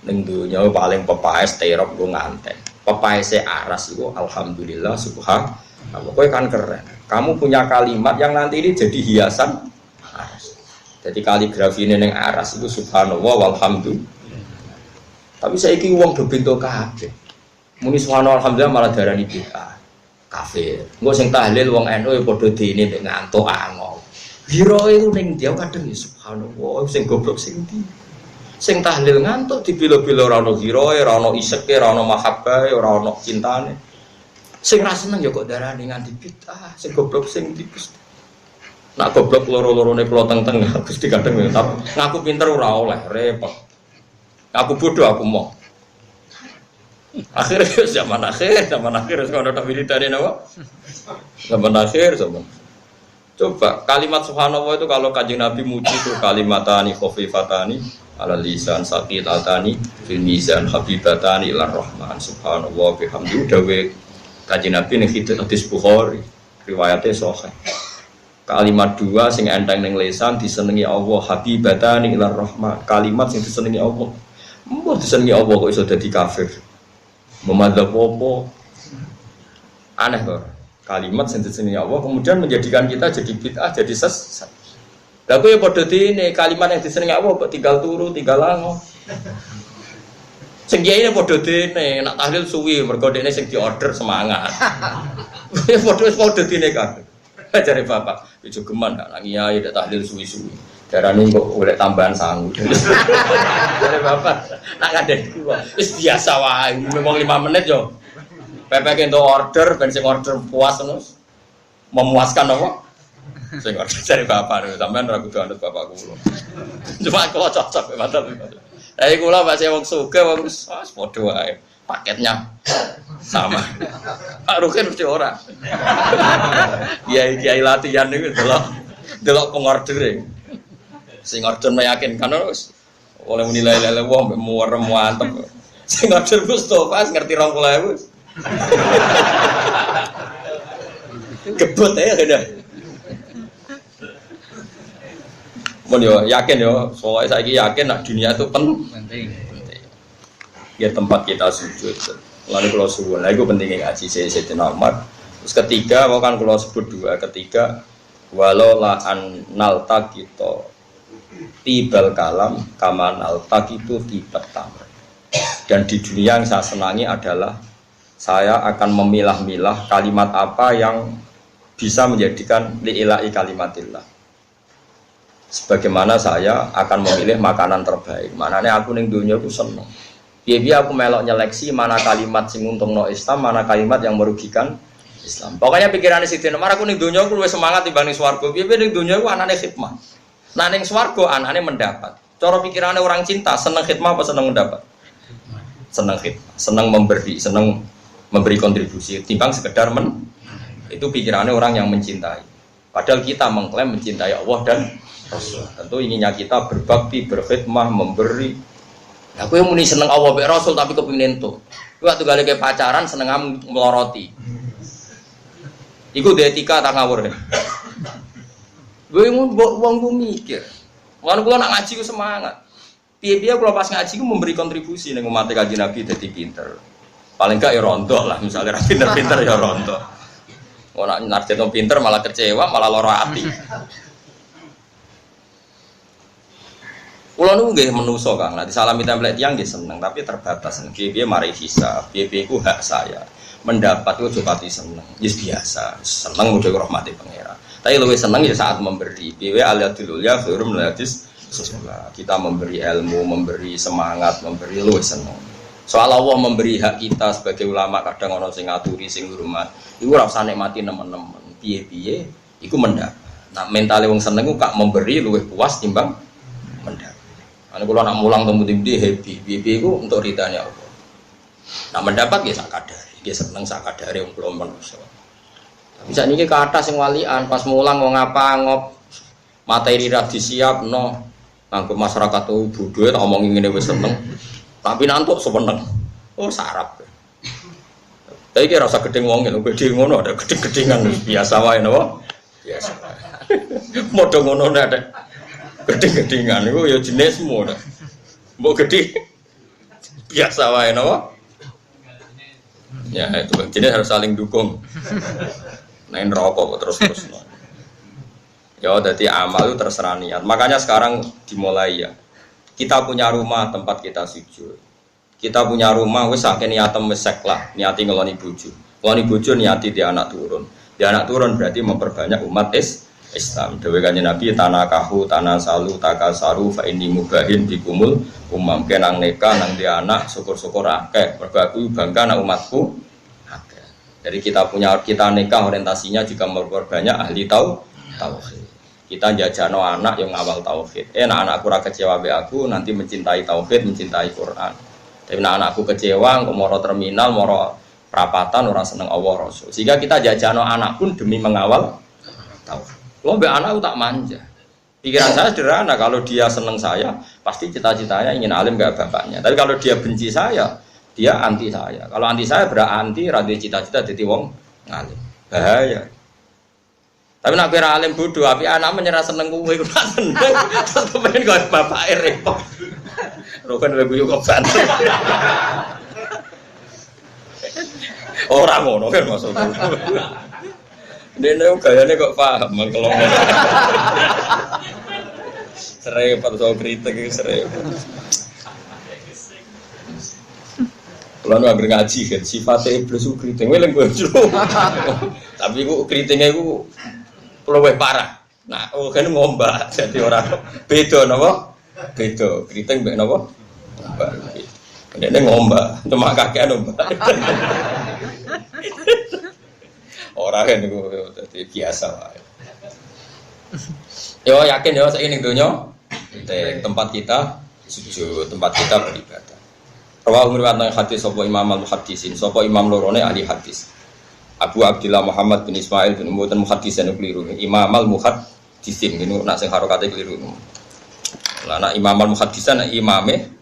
Ning dunya paling pepaes terop go nganten. Pepaese aras itu alhamdulillah subhanallah. Kowe kan keren. Kamu punya kalimat yang nanti ini jadi hiasan aras. Jadi kaligrafi ini ning aras itu subhanallah walhamdulillah. Tapi saiki wong do bento kabeh. Muni subhanallah alhamdulillah malah darani bid'ah. Kafir. Engko sing tahlil wong NU ya padha dene nek ngantuk angol. Hiro itu ning dia kadang ya subhanallah sing goblok sing ndi. Sing tahlil ngantuk dibilo-bilo ora ono hiroe, ora ono iseke, ora ono mahabbah, ora ono cintane. Sing ra seneng ya kok darani nganti bid'ah, sing goblok sing ndi Gusti. Nak goblok loro-lorone kula teng-teng Gusti kadang ya ngaku pinter ora oleh, repot. Aku bodoh aku mau. Akhirnya zaman akhir sekolah tak wiridan apa? Zaman akhir zaman. Coba kalimat subhanallah itu kalau Kanjeng Nabi muji itu kalimatani khafifatani ala lisan saqilatani fil mizan habibatani ilar rahman subhanallah bihamdi dawe Kanjeng Nabi ning hadis Bukhari riwayate sahih. Kalimat dua sing enteng ning lisan disenengi Allah habibatani ilar rahman. Kalimat sing disenengi Allah. Mbok disenengi Allah kok iso dadi kafir. Memadzhab apa aneh kok kalimat sentensi Allah kemudian menjadikan kita jadi bid'ah jadi sesat. Lah kowe ya padha dene kalimat yang disenengi Allah kok tinggal turu tinggal lango. Sing kiai padha dene nak tahlil suwi mergo dene sing diorder semangat. Ya padha dene kabeh. Jare bapak, ijo geman nak kiai dak tahlil suwi-suwi. Darane kok golek tambahan sangu. Jare bapak, nak ngandek gua. Wis biasa wae, memang 5 menit yo. Pepek entuk order, ben sing order puas terus. Memuaskan apa? Sing order jare bapak, sampean ra kudu anut bapak kula. Cuma kok cocok mantap. Kula Pak wong sugih wong wis padha wae. Paketnya sama. Pak Rukin mesti ora. Kiai latihan niku delok pengordere. Sing order meyakinkan terus oleh menilai lele wong muwerem mantep. Sing order Mustofa ngerti 20.000. Gebut ae kena. Mun yo yakin yo, soalnya saiki yakin nak dunia itu penting. Ya tempat kita sujud. Lalu kalau suwun, itu pentingnya ngaji Sayyidina Umar. Terus ketiga, mau kan kalau sebut dua, ketiga walau la annal taqito tibal kalam kaman al taqitu tibat tamr. Dan di dunia yang saya senangi adalah saya akan memilah-milah kalimat apa yang bisa menjadikan li'ila'i kalimatillah. Sebagaimana saya akan memilih makanan terbaik. Manane aku ning dunia aku seneng. Piye-piye aku melok nyeleksi mana kalimat sing untungno Islam, mana kalimat yang merugikan Islam. Pokoknya pikirannya Sayyidina Umar aku ning dunia aku luwih semangat dibanding swarga. Piye-piye ning dunia aku anane khidmah. Nah ning swarga anane mendapat. Cara pikirannya orang cinta, seneng khidmah apa seneng mendapat? Seneng khidmah, seneng memberi, seneng memberi kontribusi timbang sekedar itu pikirannya orang yang mencintai. Padahal kita mengklaim mencintai Allah dan Rasul. Tentu inginnya kita berbakti, berkhidmah, memberi. Aku yang muni seneng Allah dan Rasul tapi kepingin itu. Waktu kali ke pacaran seneng meloroti. Iku etika tak ngawur. Gue uang gue mikir. Kalau gue nak ngaji gue semangat. Piye-piye kalau pas ngaji gue memberi kontribusi nih umat Kanjeng Nabi jadi pinter. Paling gak ya rontok lah, misalnya pinter-pinter ya rontok. Orang narjeno pinter malah kecewa, malah lara hati. Kulo niku nggih menungso Kang, nanti salami template tiyang nggih seneng, tapi terbatas. Piye-piye mari hisab, piye-piye ku hak saya. Mendapat ku pati seneng, wis biasa. Seneng muga rahmati pangeran. Tapi luwih seneng ya saat memberi. Piye aliatul ya khairum ladis sesulah. Kita memberi ilmu, memberi semangat, memberi luwih seneng. Soal Allah memberi hak kita sebagai ulama kadang ono sing ngaturi sing ngurmat. Iku ora usah nikmati nemen-nemen. Piye-piye iku mendapat. Nah, mentale wong seneng ku kak memberi luwih puas timbang mendapat. Ane kula nak mulang temu-temu happy, piye-piye iku untuk ridane Allah. Nah, mendapat ya sak kadare, nggih seneng sak kadare wong kula manusa. Tapi sakniki kathah sing walian pas mulang wong apa ngop materi ra disiapno. Nganggo masyarakat tuh bodho tak omongi ngene wis seneng. Tapi nantuk semeneng. Oh sarap. Tapi kira rasa gedeng wong lho, gedhe ngono ada gedeng-gedengan biasa wae napa? Biasa. Modho ngono ada gedeng-gedengan iku ya jenismu. Mbok gedhe biasa wae napa? Ya itu jenis harus saling dukung. Nain rokok terus-terus. Ya jadi amal itu terserah niat. Makanya sekarang dimulai ya. Kita punya rumah tempat kita sujud. Kita punya rumah wis akeh niatem wis seklah, niati ngeloni bojo. Ngeloni bojo niati di anak turun. Di anak turun berarti memperbanyak umat Islam. Dewe Kanjeng Nabi tanakahu tanasalu takasaru fa inni mubahin bikumul umam kenang neka nang di anak syukur-syukur akeh. Mergo aku bangga nang umatku akeh. Jadi kita nikah orientasinya juga memperbanyak ahli tauhid. Kita jajano anak yang ngawal tauhid. Anak-anakku ora kecewa be aku nanti mencintai tauhid, mencintai Quran. Tapi anakku kecewa, moro terminal, moro perapatan orang seneng Allah Rasul. Sehingga kita jajano anak pun demi mengawal tauhid. Lo be anak tak manja. Pikiran saya sederhana, kalau dia seneng saya, pasti cita-citanya ingin alim gak bapaknya. Tapi kalau dia benci saya, dia anti saya. Kalau anti saya berarti radhi cita-cita jadi wong ngalim. Bahaya. Tapi nak kira alim bodoh, tapi anak menyerah seneng kuwe, aku tak seneng. Terus kepengen kau bapak repot. Rokan lebih yuk keban. Orang ngono kan maksudnya. Dene gayane kok paham mengkelong. Serempet soal kritik iki serempet. Kalau nu agar ngaji kan sifatnya iblis itu kritiknya lengkap jero. Tapi ku kritiknya ku luwih parah. Nah, kan ngombak jadi orang beda napa? Beda. Kriting mbek napa? Ngombak. Dene ngombak, cuma kakean ngombak. Ora kan niku dadi biasa wae. Yo yakin yo saiki ning donya tempat kita sujud, tempat kita beribadah. Rawahu riwayat hadis sapa Imam al-Muhaddisin, sapa imam lorone ahli hadis. Abu Abdillah Muhammad bin Ismail bin Mu'tan Muhaddisan keliru. Imam al-Muhaddisin niku nak sing harokate keliru. Lah nak Imam al-Muhaddisan imame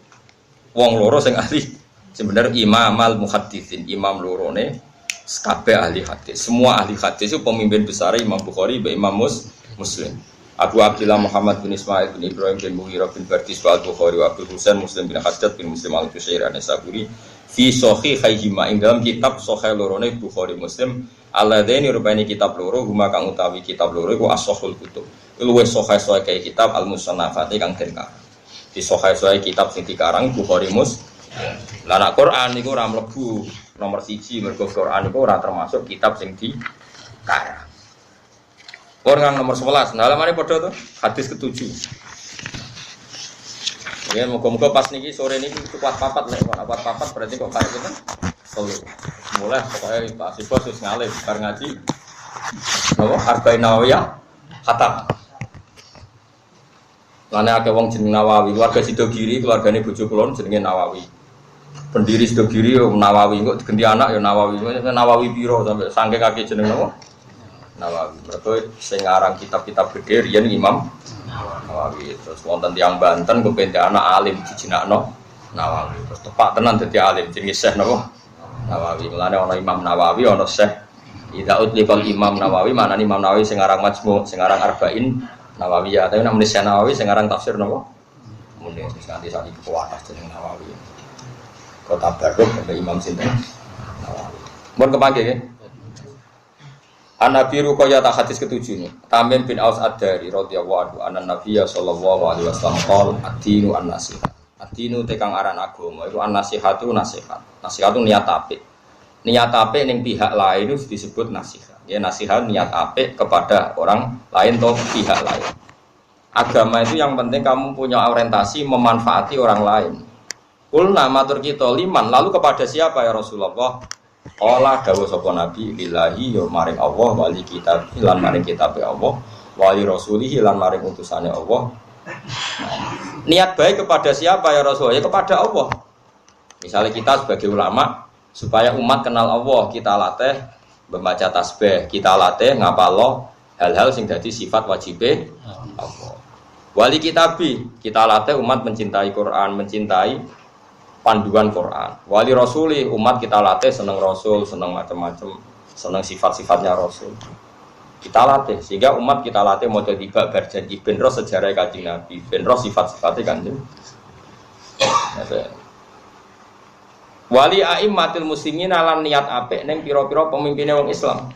wong loro sing ahli. Sebenarnya Imam al-Muhaddisin, imam lorone kabeh ahli hadis. Semua ahli hadis itu pemimpin besar Imam Bukhari, Imam Muslim. Abu Abdillah Muhammad bin Ismail bin Ibrahim bin Mughirah bin Bardis wa Al-Bukhari wa Abdul Husain Muslim bin Haddad bin Muslim al-Qushairi an-Nasaburi fi sahihayhima ing dalam kitab sahih lorone Bukhari Muslim alladaini rupane kitab loro huma kang utawi kitab loro iku as-sahihul kutub luwih sahih kaya kitab al-musannafati kang den karang di sahih kitab sing dikarang Bukhari Muslim. Lah nek Quran niku ora mlebu nomor 1 mergo Quran iku ora termasuk kitab sing dikarang. Quran nomor 11, nah halamane padha to, hadis ke-7. Ya muga-muga pas niki sore niki kuat papat lek kok kuat papat berarti kok kaya gitu. Mulai pokoke Pak Sibos wis ngalih bar ngaji. Napa Arba'in Nawawiyah khatam. Lane akeh wong jeneng Nawawi, keluarga Sidogiri, keluargane bojo kula jenenge Nawawi. Pendiri Sidogiri yo Nawawi, kok digenti anak yo Nawawi. Nawawi piro sampai saking kaki jeneng napa? Nawawi. Mergo sing aran kitab-kitab gede riyen Imam Nawawi. Terus wonten tiyang Banten kepen anak alim dijinakno Nawawi. Terus tepak tenan dadi alim jenenge Syekh napa? Nawawi. Mulane ana Imam Nawawi ana Syekh Idza utliqal Imam Nawawi mana Imam Nawawi sing aran Majmu', sing aran Arba'in Nawawiyah. Tapi nek Syekh Nawawi sing aran tafsir napa? Mune wis kanthi sakniki kuwatas jeneng Nawawi. Kota Barok ada Imam sinten Nawawi. Mun kepangge nggih. An-Nabi Ruqayyah hadis ke-7 ini. Tamim bin Aus Ad-Dari radhiyallahu anhu anna Nabiyya sallallahu alaihi wasallam qol ad-dinu an-nasihat. Ad-dinu tekang aran agama iku an-nasihatu nasihat. Nasihat itu niat apik. Niat apik ning pihak lain itu disebut nasihat. Ya nasihat niat apik kepada orang lain atau pihak lain. Agama itu yang penting kamu punya orientasi memanfaati orang lain. Kulna matur kita liman lalu kepada siapa ya Rasulullah? Allah dawuh sapa nabi lillahi ya maring Allah wali kitab lan maring kitabe Allah wali rasulihi lan maring utusane Allah. Niat baik kepada siapa ya Rasul? Ya kepada Allah. Misalnya kita sebagai ulama supaya umat kenal Allah, kita latih membaca tasbih, kita latih ngapalo hal-hal sing dadi sifat wajibe Allah. Wali kitabi, kita latih umat mencintai Quran, mencintai panduan Quran. Wali rasuli umat kita latih seneng rasul, seneng macam-macam, seneng sifat-sifatnya rasul. Kita latih sehingga umat kita latih mau tiba berjanji benro sejarah Kanjeng Nabi, benro sifat-sifatnya Kanjeng. Wali a'immatil muslimin lan niat apik ning pira-pira pemimpine wong Islam.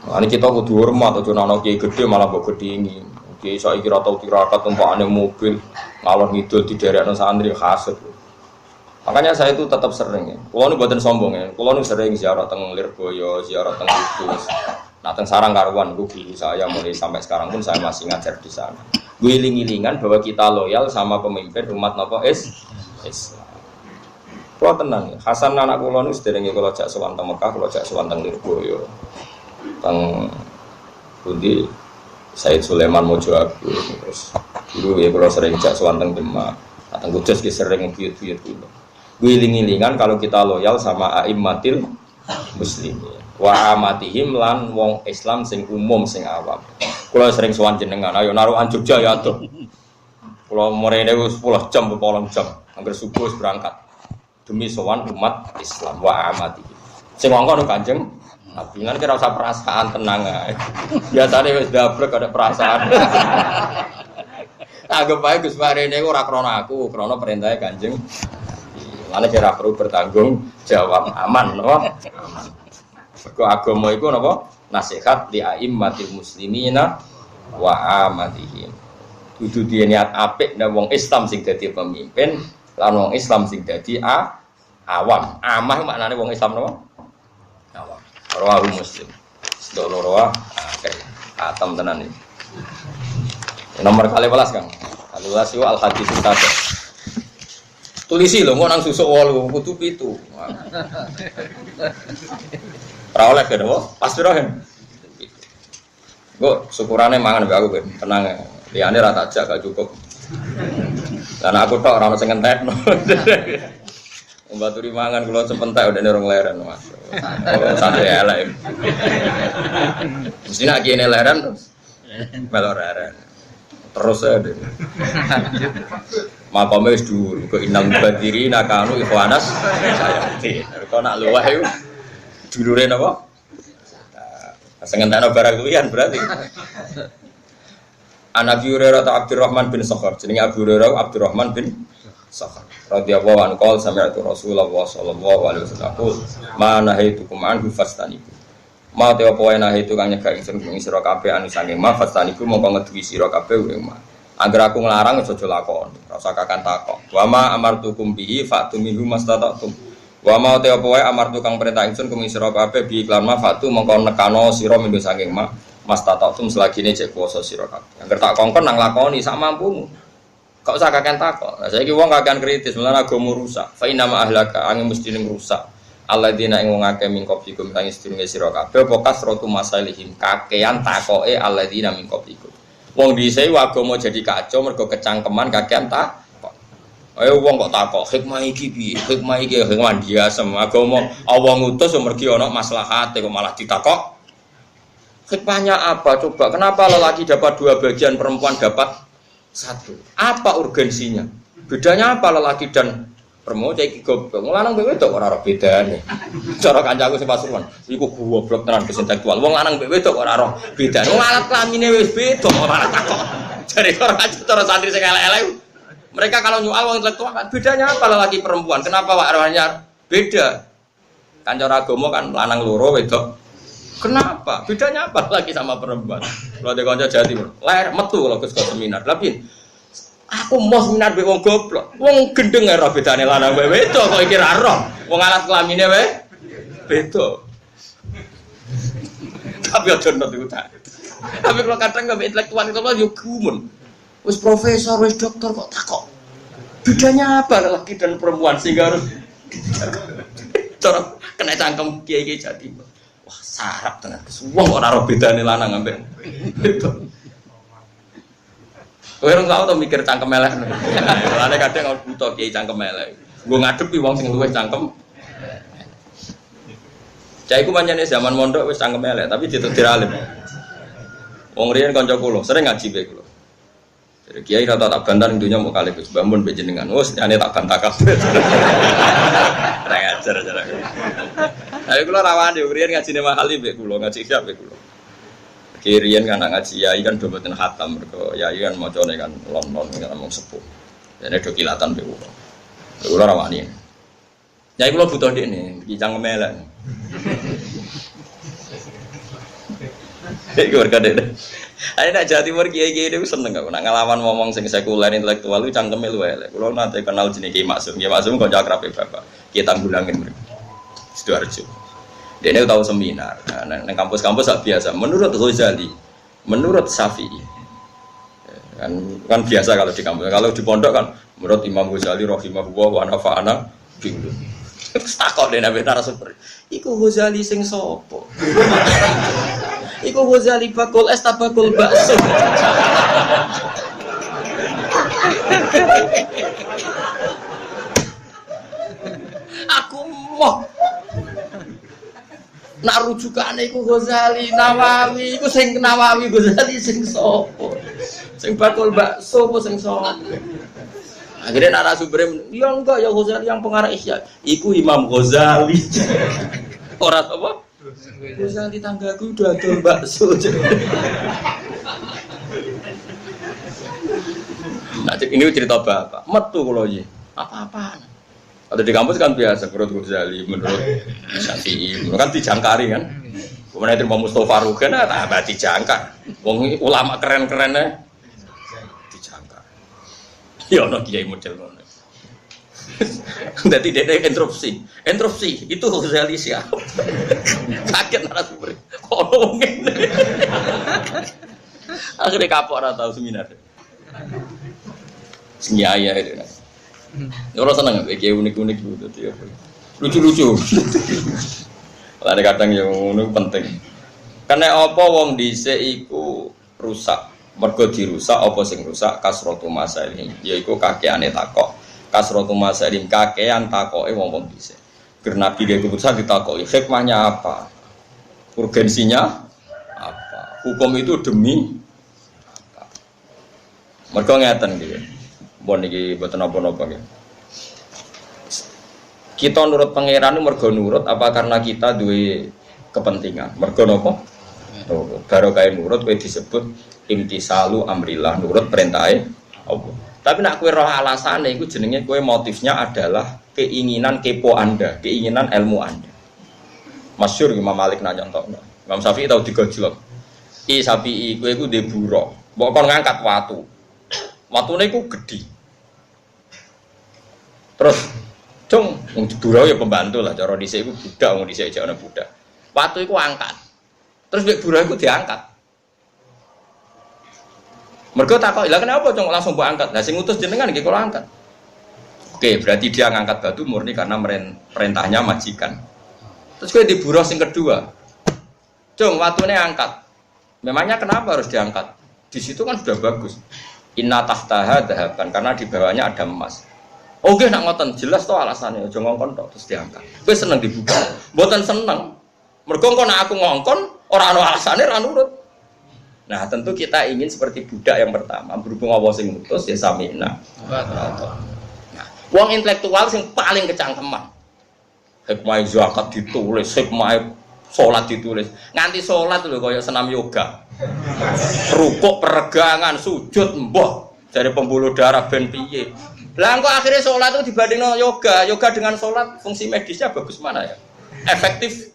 Ini kita kudu hormat aja ana kiai gedhe malah mbok gedhingi. Kiai saiki ra tau tirakat tumpakane mobil ngalor ngidul di daerah santri hasud. Makanya saya itu tetap sering ya. Kulo nu mboten sombong ya. Kulo nu sering ziarah teng Lirboyo, ziarah teng Kudus. Nah teng Sarang Karuan guru saya mulai sampai sekarang pun saya masih ngajar di sana. Giling-gilingan bahwa kita loyal sama pemimpin umat napa Islam. Kulo tenang ya. Hasan anak kulo nu sederenge kulo jak sowan teng Mekah, kulo jak sowan teng Lirboyo. Teng pundi Said Sulaiman Mojo Agung terus dulu ya kalau sering jak sowan teng Demak, teng Kudus ki sering buyut-buyut kulo. Giling-gilingan kalau kita loyal sama a'immatil muslimin wa amatihim lan wong Islam sing umum sing awam. Kulo sering sowan jenengan, ayo naruhan Jogja ya atuh. Kulo mrene wis 10 jam 8 jam, angger subuh wis berangkat. Demi sowan umat Islam wa amatihim. Sing ngongkon Kanjeng Nabi kan kira usah perasaan tenang ae. Biasane wis dabrek ada perasaan. Anggap bae Gus Marene ora krana aku, krana perintahe Kanjeng. Lan kira perlu bertanggung jawab aman napa? Aman. Mergo agama iku napa? Nasihat li aimmatil muslimina wa amatihim. Dudu diene niat apik nek wong Islam sing dadi pemimpin, lan wong Islam sing dadi awam. Amah maknane wong Islam napa? Awam. Rawahu Muslim. Sedolo rawa, oke. Atam tenan iki. Nomor 12 Kang. 12 itu al-hadis tadi. Tulisi lho kok nang susuk 8 kudu 7. Ora oleh kan apa? Pasti rohen. Kok syukurane mangan mbek aku ben. Tenang. Liyane ra tak jak gak cukup. Lan aku tok ora ono sing entekno. Mbaturi mangan kula sepentek udah nerong leren Mas. Santai elek. Mesti nak kene leren terus. Melor leren. Terus ae. Makome wis dhuwur, kok inang badiri nakanu ikhwanas sayati. Kok nak luweh iku dulure napa? Sing entekno barang kuwian berarti. Nabi Hurairah ta Abdurrahman bin Sakhar. Jenenge Abu Hurairah Abdurrahman bin Sakhar radhiyallahu anhu qol sami'tu Rasulullah sallallahu alaihi wasallam ma nahaitukum anhu fastaniku ma te apa wae nahaitu kang nyegah ingsun ing sira kabeh anu saking ma fastaniku mongko ngeduwi sira kabeh ing ma angger aku nglarang aja lakon ora usah kakan takok wa ma amartukum bihi fa'tu minhu mastata'tum wa ma te apa wae amartu kang perintah ingsun ing sira kabeh bi iklan ma fa'tu mongko nekano sira minhu saking ma mastata'tum selagine cek kuwasa sira kabeh angger tak kongkon nang lakoni sak mampumu. Kok usah kakean takok. Nah saiki wong kakean kritis, mulane agama rusak. Fa inna ma ahlaka angin mesti ning rusak. Alladzina ing wong akeh min qablikum kang sedurunge sira kabeh apa kasratu masalihim kakean takoke alladzina min qablikum. Wong dhisik agama jadi kacau mergo kecangkeman kakean takok. Ayo wong kok takok hikmah iki piye? Hikmah iki hikmah biasa agama Allah ngutus yo mergi ana maslahate kok malah ditakok. Hikmahnya apa coba? Kenapa lelaki dapat 2 bagian, perempuan dapat 1? Apa urgensinya? Bedanya apa lelaki dan perempuan? Iki goblok. Lanang wedok ora ora bedane. Cara kancaku sing Pasuruan, iku goblok tenan intelektual. Wong lanang wedok ora ora bedane. Wong alat kelamine wis beda kok malah takok. Jare cara santri sing elek-elek. Mereka kalau nyual wong intelektual bedanya apa lelaki perempuan? Kenapa warnanya beda? Kan cara agama kan lanang loro wedok. Kenapa? Bedanya apa lagi sama perempuan? Kalau ada kanca Jawa Timur, lahir metu kalau ke seminar. Tapi aku mau seminar be wong goblok. Wong gendeng ora bedane lanang wae wedok kok iki ra roh. Wong alat kelamine wae beda. Tapi aja nut iku ta. Tapi kalau kadang enggak intelektual itu yo gumun. Wis profesor, wis dokter kok takok. Bedanya apa lelaki dan perempuan sehingga harus cara kena cangkem kiai-kiai Jawa Timur. Wah, sarap tenan. Wong ora ora bedane lanang ambek wedok. Kowe ora tau to mikir cangkem elek. Lane kadang kalau buta kiai cangkem elek. Nggo ngadepi wong sing luwih cangkem. Cah iku pancene zaman mondok wis cangkem elek, tapi ditetir alim. Wong riyen kanca kula, sering ngaji bae kula. Jadi kiai rata tak bantar dunia mau kali Gus Bambun bejenengan, wes ane tak bantah kabeh. Ora ngajar aja. Ayo kula rawani riyen ngajine mahal iki kula ngaji siap kula. Kirian kan ngaji yai kan do mboten khatam mergo yai kan macane kan lon-lon kan mung sepuh. Dene do kilatan be kula. Kula rawani. Yai kula butuh dekne, iki cangkem elek. Iki warga dek. Ayo nak Jawa Timur kiai-kiai itu seneng kok nak ngelawan ngomong sing sekuler intelektual itu cangkeme luwe elek. Kula nate kenal jenenge Ki Maksum. Ki Maksum kanca akrabe bapak. Ki Tanggulangin mriki. Sidoarjo. Dene tahu seminar. Nah, nang kampus-kampus sak biasa. Menurut Ghazali, menurut Syafi'i. Kan biasa kalau di kampus. Kalau di pondok kan menurut Imam Ghazali rahimahullah wa nafa'ana bihi. Takok dene nek narasumber. Iku Ghazali sing sapa? Iku Ghazali bakul es tabakul bakso. Aku mau nak rujukane iku Ghazali, Nawawi, iku sing Nawawi Ghazali sing sapa? Sing bakul bakso apa sing sapa? Akhirnya narasumber ya enggak ya Ghazali yang pengarang Ihya. Iku Imam Ghazali. Ora apa? Ghazali tanggaku udah adol bakso. Nah, ini cerita bapak. Metu kula iki. Apa-apaan. Ada di kampus kan biasa menurut Ghazali, menurut Syafi'i, kan dijangkari kan. Kemudian itu Imam Mustofa Rugen tambah dijangkar. Wong ulama keren-kerennya dijangkar. Ya ono kiai model ngono. Dadi dene interupsi itu Ghazali siapa? Kaget narasumber. Kok ngene. Akhirnya kapok ora tau seminar. Sing ayah itu. Ora seneng iki unik-unik gitu ya. Lucu-lucu. Lah kadang yang ngono penting. Karena apa wong dhisik iku rusak. Mergo dirusak apa sing rusak kasratu masalim yaiku kakeane takok. Kasratu masalim kakean takoke wong-wong dhisik. Ger Nabi ge keputusan ditakoki hikmahnya apa? Urgensinya apa? Hukum itu demi apa? Mergo ngeten iki. Mbon iki mboten napa-napa nggih. Kita nurut pangeran mergo nurut apa karena kita duwe kepentingan? Mergo napa? Oh, baru kayak nurut kowe disebut imtisalu amrillah, nurut perintahe Allah. Tapi nak kowe roh alasane iku jenenge kowe motifnya adalah keinginan kepo Anda, keinginan ilmu Anda. Masyhur Imam Malik nanya tok. Imam Syafi'i tau digojlok. Syafi'i kowe iku ndek buruk, mbok kon ngangkat watu. Watune iku gedhi. Terus cung wong buruk ya pembantu lah cara dhisik iku budak wong dhisik jek ana budak. Watu iku angkat. Terus mbek buruk iku diangkat. Mergo takok, "Lah kenapa cung langsung mbok angkat?" Lah sing ngutus jenengan nggih kula angkat. Oke, berarti dia ngangkat batu murni karena perintahnya majikan. Terus kowe di buruh sing kedua. Cung, watune angkat. Memangnya kenapa harus diangkat? Di situ kan sudah bagus. Inna tahtaha dahaban karena di bawahnya ada emas. Oke nak ngoten jelas to alasannya aja ngongkon tok terus diangkat. Kowe seneng dibuka. Mboten seneng. Mergo kok nak aku ngongkon ora ana alasane ra nurut. Nah, tentu kita ingin seperti budak yang pertama, berhubung Allah sing ngutus ya sami'na. Nah, wong intelektual sing paling kecangkeman. Hikmah zakat ditulis, hikmah salat ditulis. Nganti salat lho kaya senam yoga. Rukuk peregangan, sujud mbah dari pembuluh darah ben piye. Lah engko akhirnya salat itu dibandingno yoga. Yoga dengan salat fungsi medisnya bagus mana ya? Efektif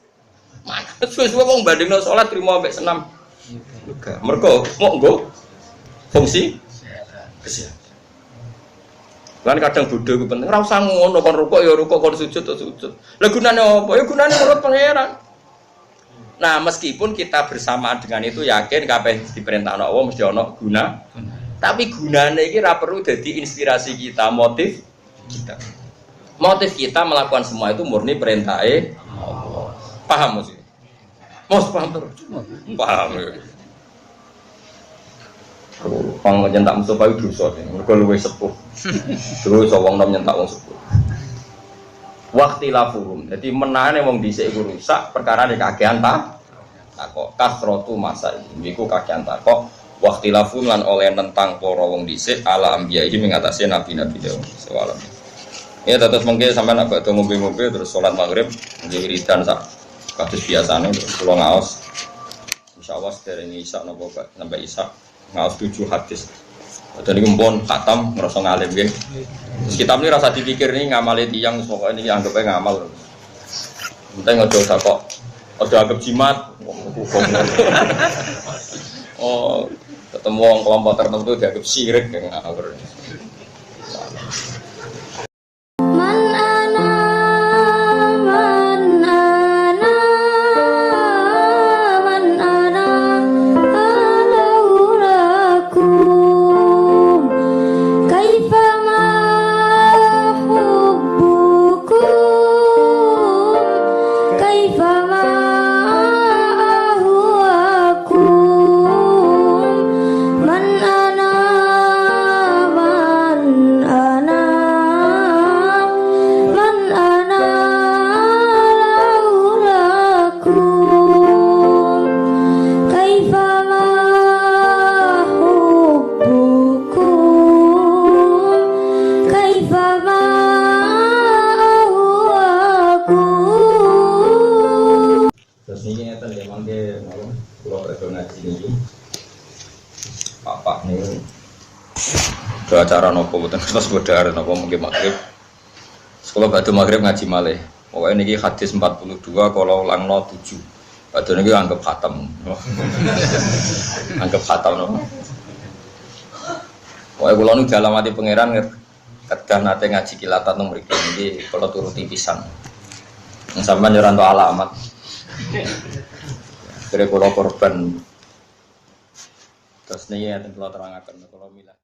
mana? Suwe-suwe wong bandingno salat trimo ambek senam yoga. Mergo mau nggo fungsi kesehatan. Lan kadang bodho ku penting. Ora usah ngono kon rukuk ya rukuk, kon sujud ya sujud. Lah gunane apa? Ya gunane menurut pangeran. Nah, meskipun kita bersamaan dengan itu yakin kabeh diperintahno Allah mesti ana guna. Tapi gunane iki ora perlu dadi inspirasi kita, motif kita. Motif kita melakukan semua itu murni perintahe Allah. Paham mesti? Mos paham terus. Paham. Wong nyentak Mustafa itu dosa, mergo luwih sepuh. Terus wong nom nyentak wong sepuh. Waqtilafuhum. Jadi menane wong dhisik iku rusak perkara nek kakean takok. Kasratu masa iku kakean takok. Waqtilafuhum lan oleh tentang para wong dhisik ala anbiya iki mengatasi nabi-nabi dewe. Sawalam. Ya terus mengke sampean agak ngombe-ngombe terus salat maghrib nggih wiridan sak kados biasane terus kula ngaos. Insyaallah sederenge isa napa sampai isa ngaos 7 hadis. Dan ini pun khatam ngerasa ngalim nggih. Terus kitab ini rasa dipikir nih ngamali tiyang pokoke ini anggapnya ngamal. Penting aja kok aja anggap jimat. Oh, ketemu wong kelompok tertentu dianggap syirik ngawur. Acara nopo boten terus bodar nopo mungkin maghrib. Sekolah batu maghrib ngaji malih. Pokoknya niki hadis 42 kalau ulangno 7. Batu niki anggap khatam. Anggap khatam nopo. Pokoknya kula nu dalam hati pangeran kedah nate ngaji kilatan nang mriki niki kula turuti pisan. Sampeyan yo ora entuk alamat. Kira kula korban. Terus niki enten kula terangaken kula milah